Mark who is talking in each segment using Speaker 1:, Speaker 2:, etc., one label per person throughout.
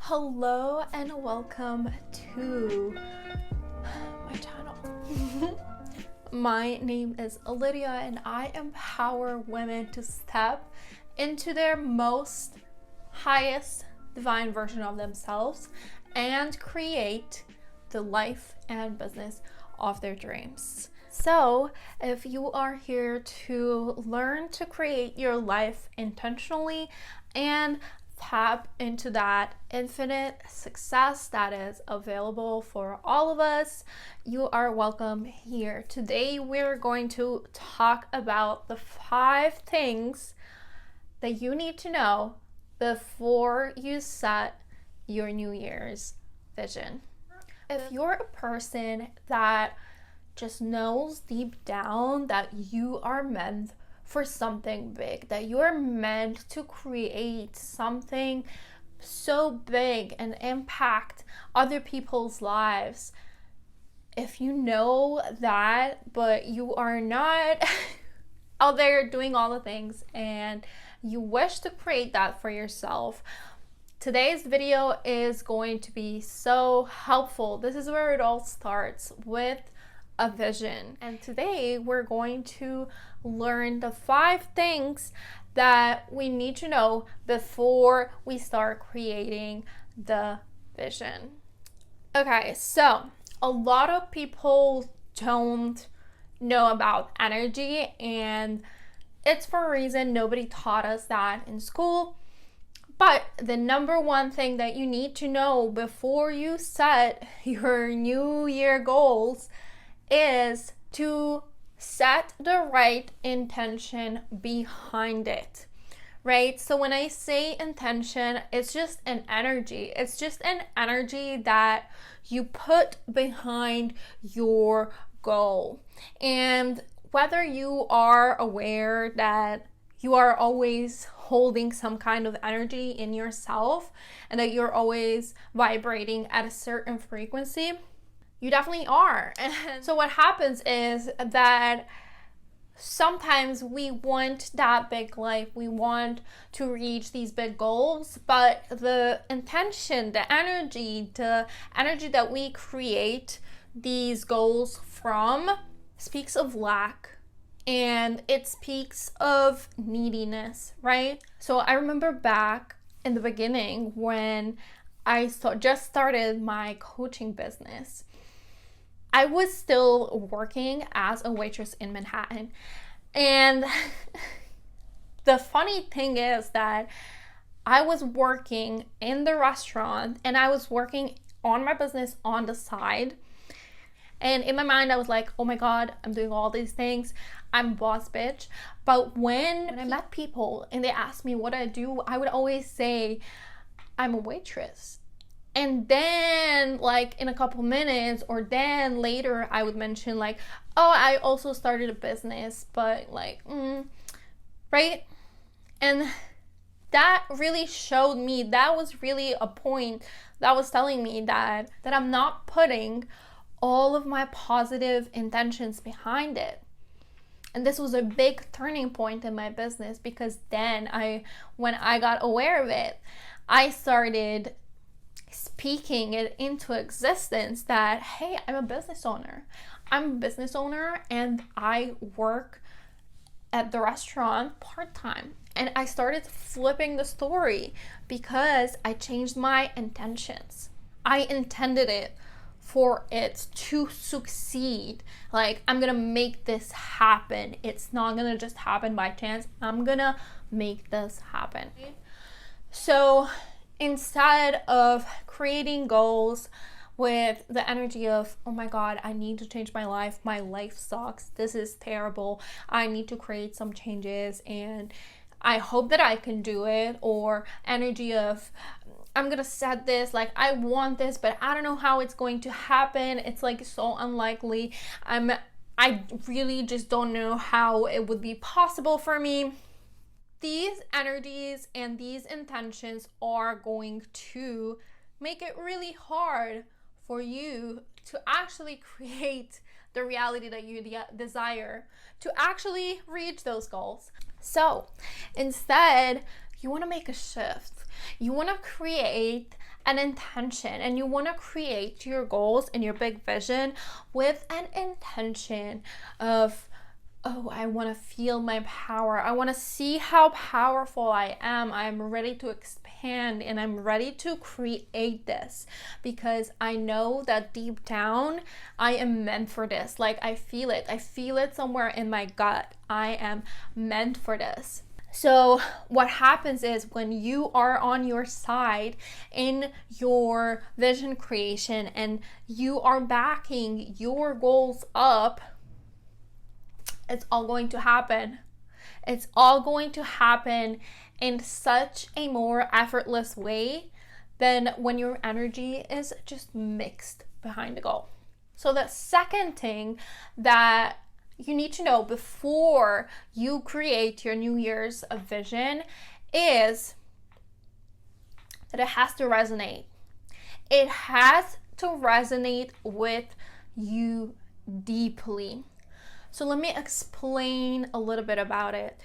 Speaker 1: Hello and welcome to my channel. My name is Lidija and I empower women to step into their most highest divine version of themselves and create the life and business of their dreams. So if you are here to learn to create your life intentionally and tap into that infinite success that is available for all of us, you are welcome here. Today we're going to talk about the 5 things that you need to know before you set your New Year's vision. If you're a person that just knows deep down that you are meant for something big, that you're meant to create something so big and impact other people's lives, if you know that but you are not out there doing all the things and you wish to create that for yourself, today's video is going to be so helpful. This is where it all starts, with a vision. And today we're going to learn the 5 things that we need to know before we start creating the vision. Okay, so a lot of people don't know about energy, and it's for a reason. Nobody taught us that in school. But the number one thing that you need to know before you set your New Year goals is to set the right intention behind it, right? So when I say intention, it's just an energy. It's just an energy that you put behind your goal. And whether you are aware that you are always holding some kind of energy in yourself and that you're always vibrating at a certain frequency, you definitely are. And so what happens is that sometimes we want that big life, we want to reach these big goals, but the intention, the energy that we create these goals from speaks of lack, and it speaks of neediness, right? So I remember back in the beginning when I just started my coaching business, I was still working as a waitress in Manhattan. And the funny thing is that I was working in the restaurant and I was working on my business on the side. And in my mind, I was like, oh my God, I'm doing all these things. I'm boss bitch. But when I met people and they asked me what I do, I would always say, I'm a waitress. And then like in a couple minutes or then later, I would mention like, oh, I also started a business, but like, right? And that really showed me, that was really a point that was telling me that I'm not putting all of my positive intentions behind it. And this was a big turning point in my business, because then when I got aware of it, I started speaking it into existence that, hey, I'm a business owner. I'm a business owner and I work at the restaurant part-time. And I started flipping the story because I changed my intentions. I intended it for it to succeed. Like, I'm gonna make this happen. It's not gonna just happen by chance. I'm gonna make this happen. So instead of creating goals with the energy of, oh my God, I need to change my life sucks, this is terrible, I need to create some changes and I hope that I can do it, or energy of, I'm gonna set this, like I want this, but I don't know how it's going to happen, it's like so unlikely, I really just don't know how it would be possible for me. These energies and these intentions are going to make it really hard for you to actually create the reality that you desire, to actually reach those goals. So instead, you want to make a shift. You want to create an intention, and you want to create your goals and your big vision with an intention of, oh, I want to feel my power. I want to see how powerful I am. I'm ready to expand and I'm ready to create this because I know that deep down I am meant for this. Like, I feel it. I feel it somewhere in my gut. I am meant for this. So what happens is when you are on your side in your vision creation and you are backing your goals up, it's all going to happen. It's all going to happen in such a more effortless way than when your energy is just mixed behind the goal. So the second thing that you need to know before you create your New Year's vision is that it has to resonate. It has to resonate with you deeply. So let me explain a little bit about it.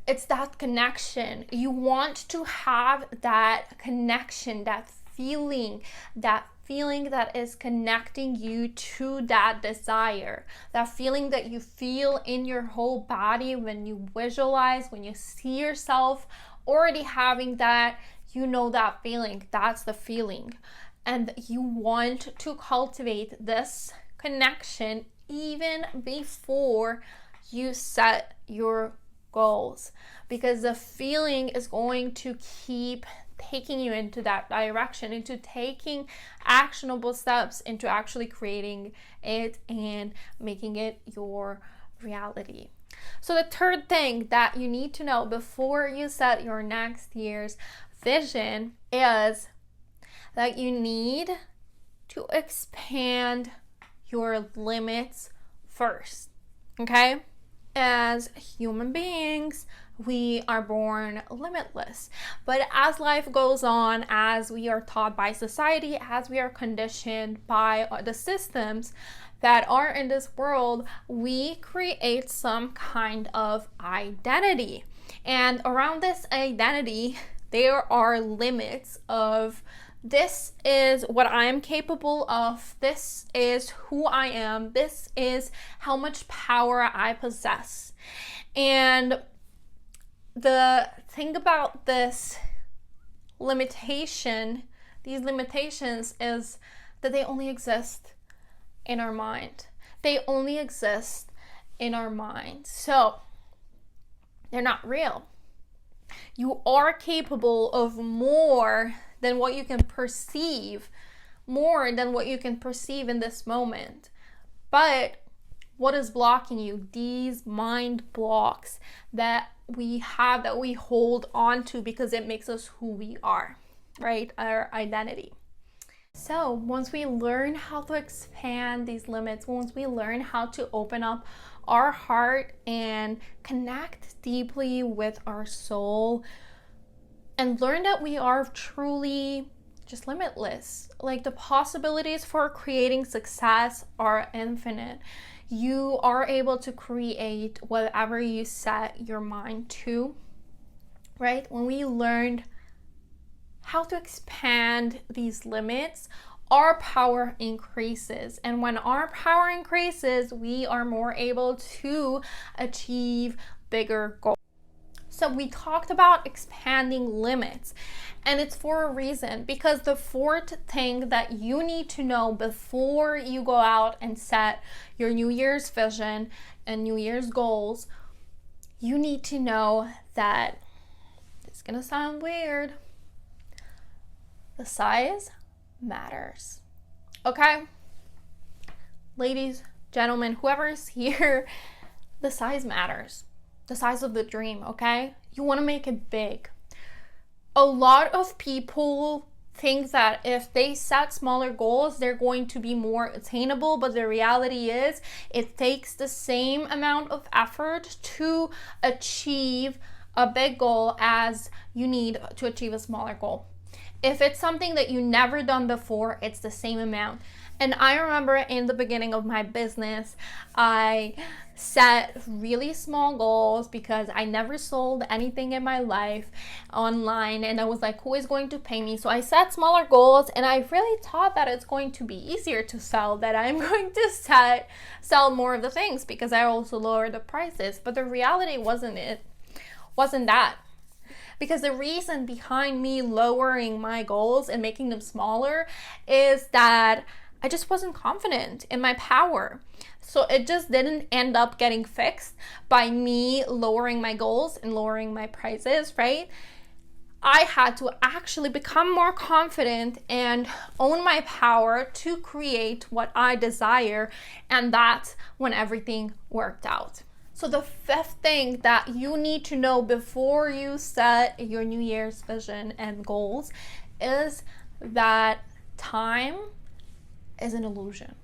Speaker 1: It's that connection. You want to have that connection, that feeling that is connecting you to that desire, that feeling that you feel in your whole body when you visualize, when you see yourself already having that, you know that feeling, that's the feeling. And you want to cultivate this connection even before you set your goals, because the feeling is going to keep taking you into that direction, into taking actionable steps, into actually creating it and making it your reality. So the third thing that you need to know before you set your next year's vision is that you need to expand your limits first, okay? As human beings, we are born limitless. But as life goes on, as we are taught by society, as we are conditioned by the systems that are in this world, we create some kind of identity. And around this identity, there are limits of this is what I am capable of. This is who I am. This is how much power I possess. And the thing about this limitation, these limitations, is that they only exist in our mind. They only exist in our mind. So they're not real. You are capable of more than what you can perceive, more than what you can perceive in this moment. But what is blocking you? These mind blocks that we have, that we hold on to because it makes us who we are, right? Our identity. So once we learn how to expand these limits, once we learn how to open up our heart and connect deeply with our soul, and learn that we are truly just limitless. Like, the possibilities for creating success are infinite. You are able to create whatever you set your mind to, right? When we learned how to expand these limits, our power increases. And when our power increases, we are more able to achieve bigger goals. So we talked about expanding limits, and it's for a reason, because the fourth thing that you need to know before you go out and set your New Year's vision and New Year's goals, you need to know that, it's gonna sound weird, the size matters. Okay? Ladies, gentlemen, whoever is here, the size matters. The size of the dream, okay? You want to make it big. A lot of people think that if they set smaller goals, they're going to be more attainable, but the reality is it takes the same amount of effort to achieve a big goal as you need to achieve a smaller goal. If it's something that you never done before, it's the same amount. And I remember in the beginning of my business, I set really small goals because I never sold anything in my life online, and I was like, who is going to pay me? So I set smaller goals, and I really thought that it's going to be easier to sell, that I'm going to sell more of the things because I also lowered the prices. But the reality wasn't that. Because the reason behind me lowering my goals and making them smaller is that I just wasn't confident in my power. So it just didn't end up getting fixed by me lowering my goals and lowering my prices, right? I had to actually become more confident and own my power to create what I desire. And that's when everything worked out. So the fifth thing that you need to know before you set your New Year's vision and goals is that time is an illusion.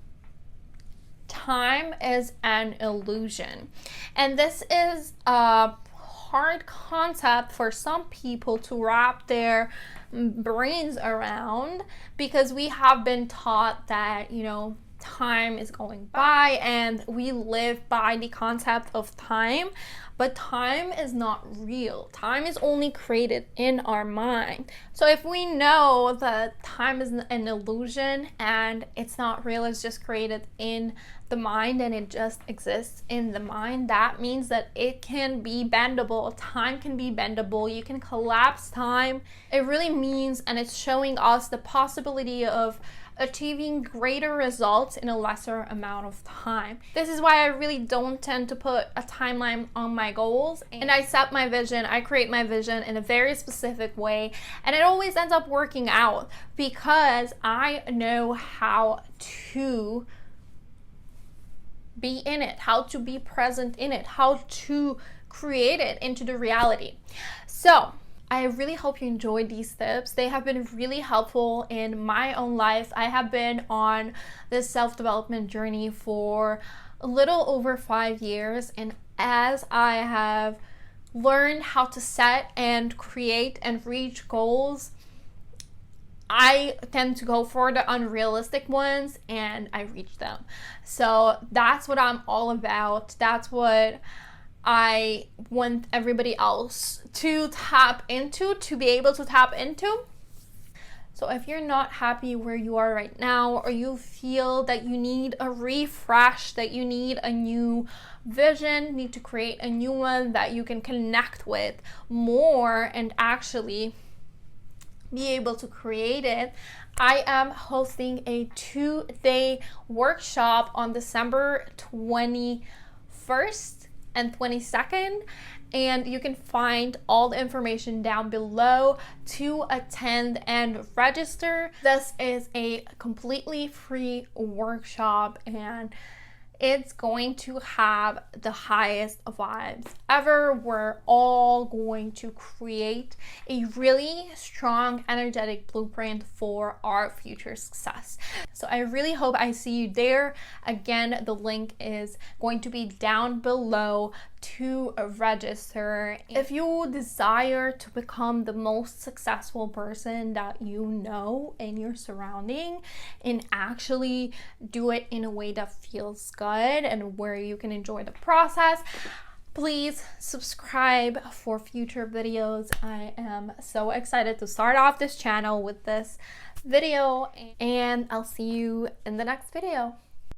Speaker 1: Time is an illusion. And this is a hard concept for some people to wrap their brains around, because we have been taught that, time is going by and we live by the concept of time, but time is not real. Time is only created in our mind. So if we know that time is an illusion and it's not real, it's just created in the mind and it just exists in the mind, that means that it can be bendable. Time can be bendable. You can collapse time. It really means, and it's showing us the possibility of achieving greater results in a lesser amount of time. This is why I really don't tend to put a timeline on my goals, and I set my vision, I create my vision in a very specific way, and it always ends up working out because I know how to be in it, how to be present in it, how to create it into the reality. So I really hope you enjoyed these tips. They have been really helpful in my own life. I have been on this self-development journey for a little over 5 years, and as I have learned how to set and create and reach goals, I tend to go for the unrealistic ones and I reach them. So that's what I'm all about. That's what I want everybody else to tap into, to be able to tap into. So if you're not happy where you are right now, or you feel that you need a refresh, that you need a new vision, need to create a new one that you can connect with more and actually be able to create it, I am hosting a 2-day workshop on December 21st and 22nd, and you can find all the information down below to attend and register. This is a completely free workshop, and it's going to have the highest vibes ever. We're all going to create a really strong, energetic blueprint for our future success. So I really hope I see you there. Again, the link is going to be down below to register. If you desire to become the most successful person that you know in your surrounding and actually do it in a way that feels good and where you can enjoy the process, please subscribe for future videos. I am so excited to start off this channel with this video, and I'll see you in the next video.